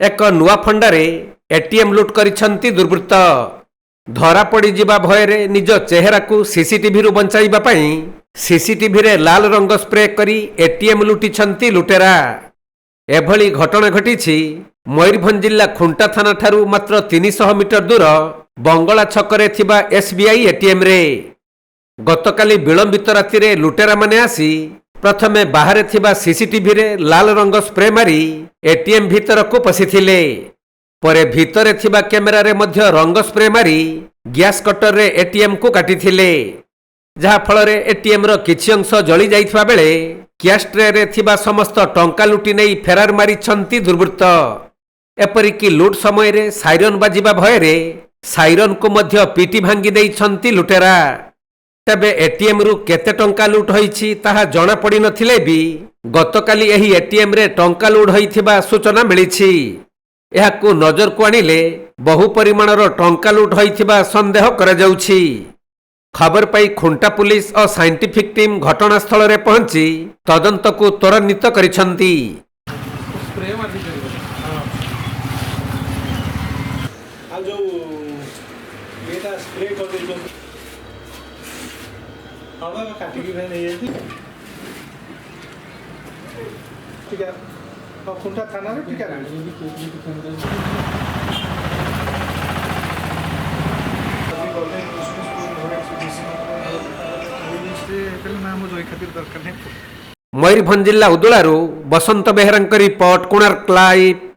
एक नुआ फंडारे एटीएम लुट करिसंती दुर्वृत्त धरा पड़ी जिबा भयरे निज चेहरा को सीसीटीवी रु बंचाइबा पई सीसीटीवी रे लाल रंग स्प्रे करी एटीएम लुटिछंती लुटेरा। एभली घटना घटिछि मयूरभंज जिला खुंटा थाना ठारू मात्र 300 मीटर दूर बंगला छकरे थिबा एसबीआई एटीएम रे। गतकाली विलंबित राति रे लुटेरा माने आसी प्रथमे बाहर थिबा सीसीटीवी रे लाल रंग स्प्रे मारी एटीएम भीतर को पसिथिले। परे भीतरे थिबा कैमेरा रे मध्य रंग स्प्रे मारी गैस कटर रे एटीएम को काटिथिले, जहा फल रे एटीएम रो किछि अंश जଳି जाइथबा बेले कैश ट्रे रे थिबा समस्त टंका लुटी नै फेरार मारी छंती दुर्वृत्त। एपरि कि लुट समय रे साइरन बाजिबा भय रे साइरन को मध्य पीटी भांगी देई छंती लुटेरा। तबे एटीएम रु केते टंका लुट होईछि ताहा जणा पड़ी नथिले भी गतकाली एही एटीएम रे टंका लुट होईथिबा सूचना मिलिछि। एहाकु नजर को आनिले बहु परिमाणर टंका लुट होईथिबा संदेह करा जाउछि। खबर पाई खुंटा पुलिस और साइंटिफिक टीम घटनास्थल रे पहुंची तदंत को त्वरान्वित करिसंती। खुंटा थाना रे ठीक है मयूरभंज जिला उदुलारू बसंत बेहरा रिपोर्ट कोणार्क लाइव।